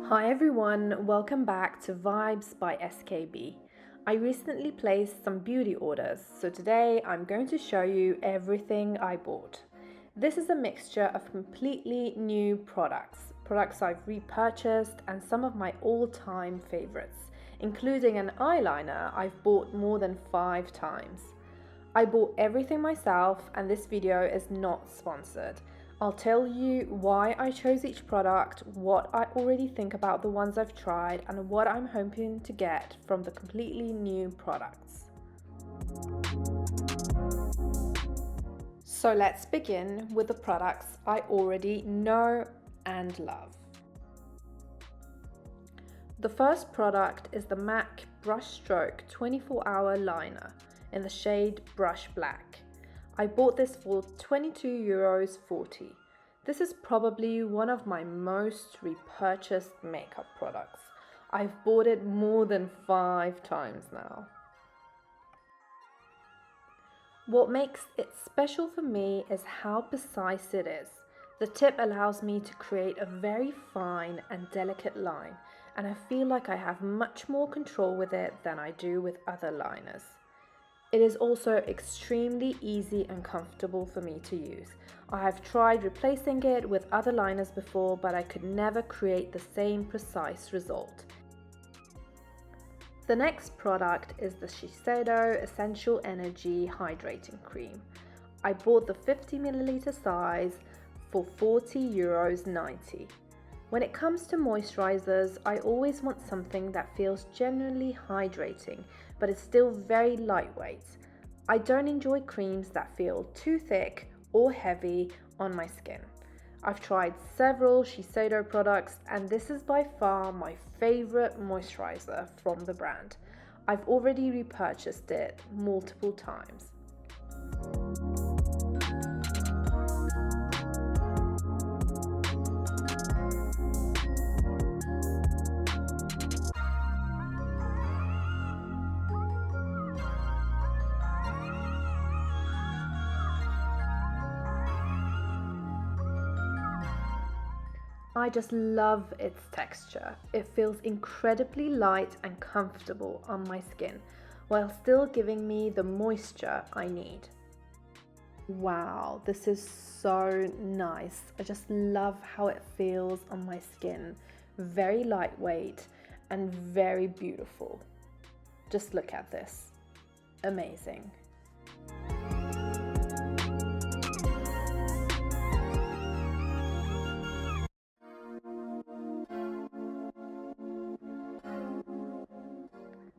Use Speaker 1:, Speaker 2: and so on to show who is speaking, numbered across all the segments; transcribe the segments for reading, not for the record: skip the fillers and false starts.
Speaker 1: Hi everyone, welcome back to Vibes by SKB. I recently placed some beauty orders, so today I'm going to show you everything I bought. This is a mixture of completely new products I've repurchased and some of my all-time favorites, including an eyeliner I've bought more than 5 times. I bought everything myself and this video is not sponsored. I'll tell you why I chose each product, what I already think about the ones I've tried, and what I'm hoping to get from the completely new products. So let's begin with the products I already know and love. The first product is the MAC Brushstroke 24-hour liner in the shade Brushblack. I bought this for €22.40. This is probably one of my most repurchased makeup products. I've bought it more than 5 times now. What makes it special for me is how precise it is. The tip allows me to create a very fine and delicate line, and I feel like I have much more control with it than I do with other liners. It is also extremely easy and comfortable for me to use. I have tried replacing it with other liners before, but I could never create the same precise result. The next product is the Shiseido Essential Energy Hydrating Cream. I bought the 50ml size for €40.90. When it comes to moisturizers, I always want something that feels genuinely hydrating, but is still very lightweight. I don't enjoy creams that feel too thick or heavy on my skin. I've tried several Shiseido products and this is by far my favorite moisturizer from the brand. I've already repurchased it multiple times. I just love its texture. It feels incredibly light and comfortable on my skin, while still giving me the moisture I need. Wow, this is so nice. I just love how it feels on my skin. Very lightweight and very beautiful. Just look at this. Amazing.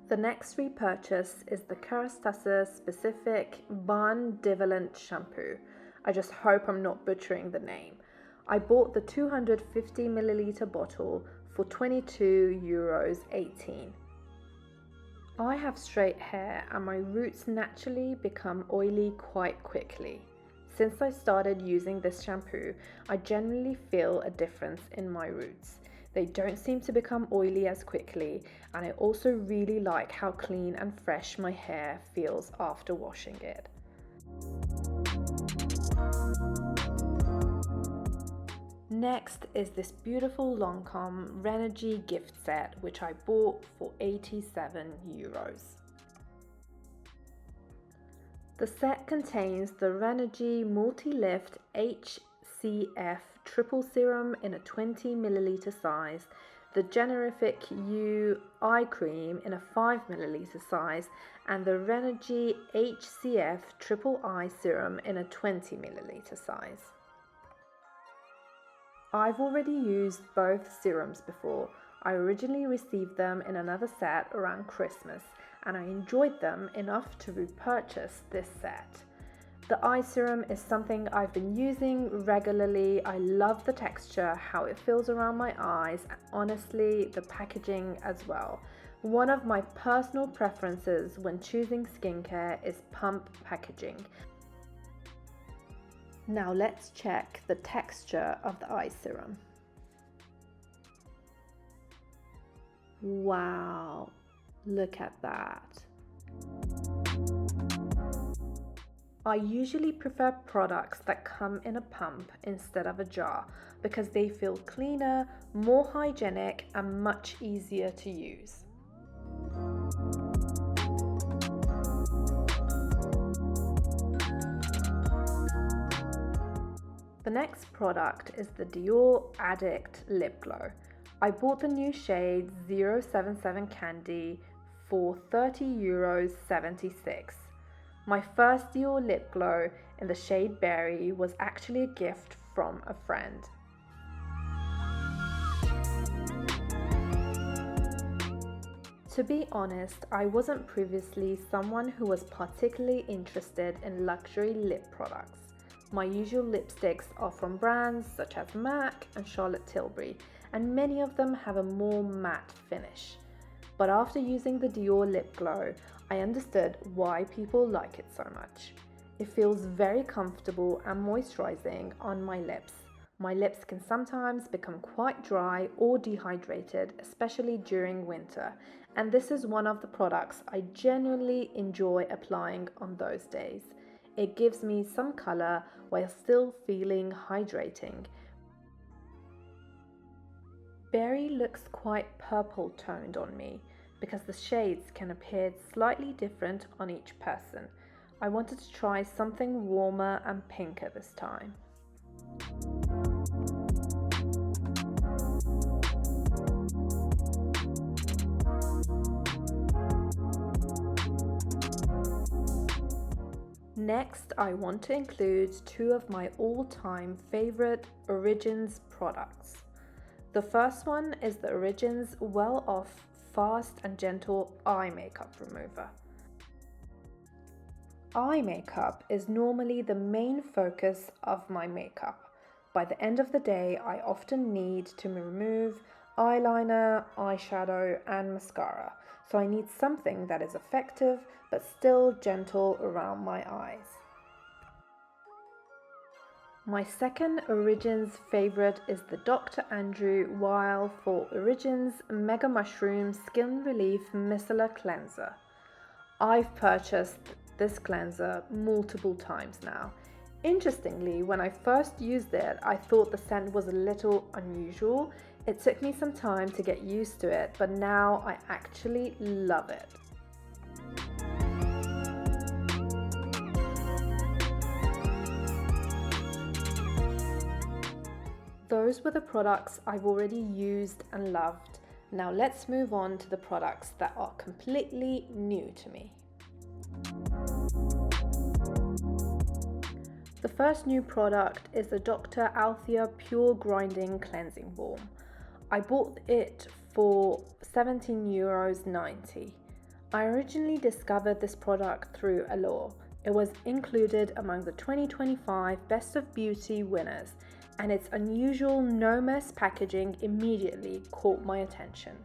Speaker 1: The next repurchase is the Kérastase Spécifique Bain Divalent shampoo. I just hope I'm not butchering the name. I bought the 250ml bottle for €22.18. I have straight hair and my roots naturally become oily quite quickly. Since I started using this shampoo, I generally feel a difference in my roots. They don't seem to become oily as quickly, and I also really like how clean and fresh my hair feels after washing it. Next is this beautiful Lancôme Rénergie gift set, which I bought for €87. The set contains the Rénergie Multi-Lift H.C.F triple serum in a 20ml size, the Génifique Yeux eye cream in a 5ml size, and the Rénergie H.C.F triple eye serum in a 20ml size. I've already used both serums before. I originally received them in another set around Christmas, and I enjoyed them enough to repurchase this set. The eye serum is something I've been using regularly. I love the texture, how it feels around my eyes, and honestly, the packaging as well. One of my personal preferences when choosing skincare is pump packaging. Now let's check the texture of the eye serum. Wow, look at that. I usually prefer products that come in a pump instead of a jar because they feel cleaner, more hygienic, and much easier to use. The next product is the Dior Addict Lip Glow. I bought the new shade 077 Candy for €30.76. My first Dior lip glow in the shade Berry was actually a gift from a friend. To be honest, I wasn't previously someone who was particularly interested in luxury lip products. My usual lipsticks are from brands such as MAC and Charlotte Tilbury, and many of them have a more matte finish. But after using the Dior lip glow, I understood why people like it so much. It feels very comfortable and moisturizing on my lips. My lips can sometimes become quite dry or dehydrated, especially during winter, and this is one of the products I genuinely enjoy applying on those days. It gives me some color while still feeling hydrating. Berry looks quite purple toned on me because the shades can appear slightly different on each person. I wanted to try something warmer and pinker this time. Next, I want to include two of my all-time favorite Origins products. The first one is the Origins Well Off Fast and Gentle Eye Makeup Remover. Eye makeup is normally the main focus of my makeup. By the end of the day, I often need to remove eyeliner, eyeshadow, and mascara, so I need something that is effective but still gentle around my eyes. My second Origins favorite is the Dr. Andrew Weil for Origins Mega Mushroom Skin Relief Micellar Cleanser. I've purchased this cleanser multiple times now. Interestingly, when I first used it, I thought the scent was a little unusual. It took me some time to get used to it, but now I actually love it. Those were the products I've already used and loved. Now let's move on to the products that are completely new to me. The first new product is the Dr. Althea Pure Grinding Cleansing Balm. I bought it for €17.90. I originally discovered this product through Allure. It was included among the 2025 Best of Beauty winners, and its unusual no-mess packaging immediately caught my attention.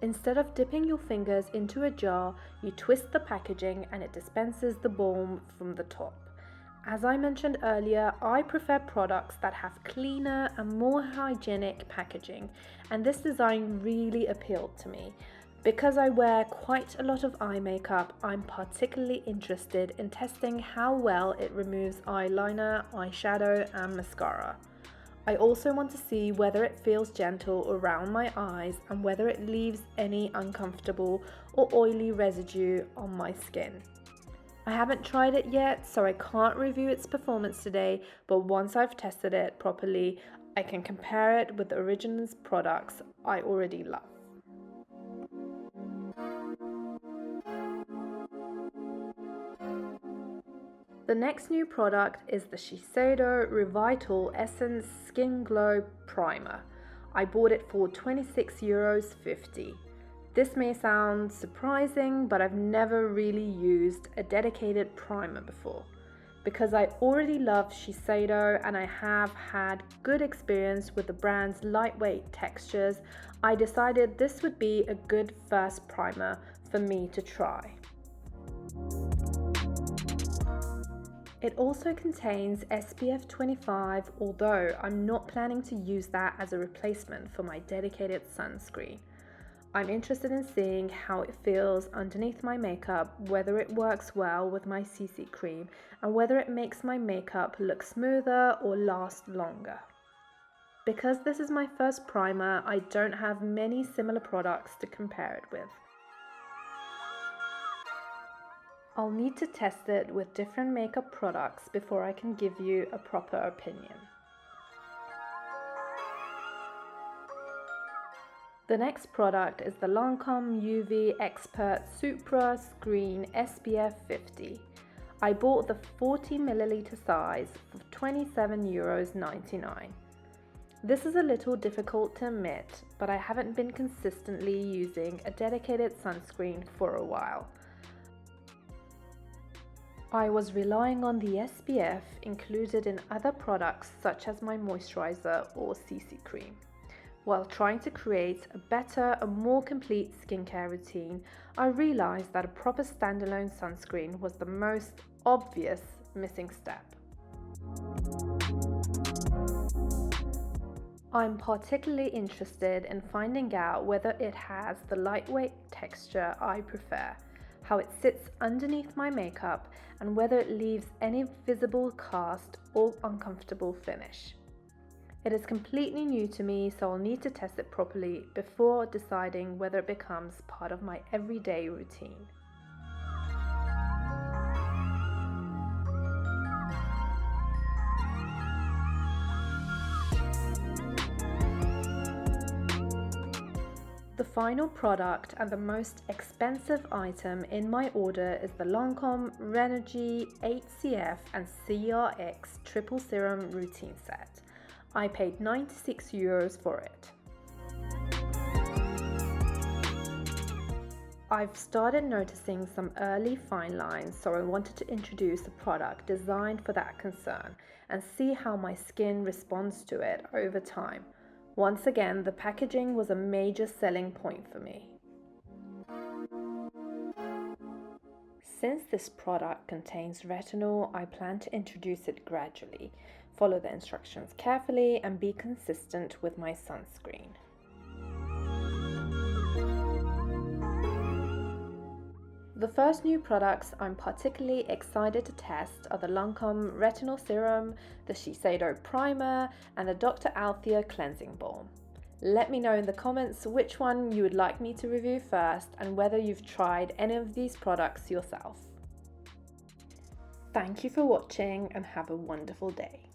Speaker 1: Instead of dipping your fingers into a jar, you twist the packaging and it dispenses the balm from the top. As I mentioned earlier, I prefer products that have cleaner and more hygienic packaging, and this design really appealed to me. Because I wear quite a lot of eye makeup, I'm particularly interested in testing how well it removes eyeliner, eyeshadow, and mascara. I also want to see whether it feels gentle around my eyes and whether it leaves any uncomfortable or oily residue on my skin. I haven't tried it yet, so I can't review its performance today, but once I've tested it properly, I can compare it with the Origins products I already love. The next new product is the Shiseido Revitalessence Skin Glow Primer. I bought it for €26.50. This may sound surprising, but I've never really used a dedicated primer before. Because I already love Shiseido and I have had good experience with the brand's lightweight textures, I decided this would be a good first primer for me to try. It also contains SPF 25, although I'm not planning to use that as a replacement for my dedicated sunscreen. I'm interested in seeing how it feels underneath my makeup, whether it works well with my CC cream, and whether it makes my makeup look smoother or last longer. Because this is my first primer, I don't have many similar products to compare it with. I'll need to test it with different makeup products before I can give you a proper opinion. The next product is the Lancôme UV Expert Supra Screen SPF 50. I bought the 40ml size for €27.99. This is a little difficult to admit, but I haven't been consistently using a dedicated sunscreen for a while. I was relying on the SPF included in other products such as my moisturizer or CC cream. While trying to create a better and more complete skincare routine, I realized that a proper standalone sunscreen was the most obvious missing step. I'm particularly interested in finding out whether it has the lightweight texture I prefer, how it sits underneath my makeup, and whether it leaves any visible cast or uncomfortable finish. It is completely new to me, so I'll need to test it properly before deciding whether it becomes part of my everyday routine. The final product and the most expensive item in my order is the Lancôme Rénergie H.C.F and C.R.X Triple Serum Routine Set. I paid €96 for it. I've started noticing some early fine lines, so I wanted to introduce a product designed for that concern and see how my skin responds to it over time. Once again, the packaging was a major selling point for me. Since this product contains retinol, I plan to introduce it gradually, follow the instructions carefully, and be consistent with my sunscreen. The first new products I'm particularly excited to test are the Lancôme Retinol Serum, the Shiseido Primer, and the Dr. Althea Cleansing Balm. Let me know in the comments which one you would like me to review first and whether you've tried any of these products yourself. Thank you for watching and have a wonderful day.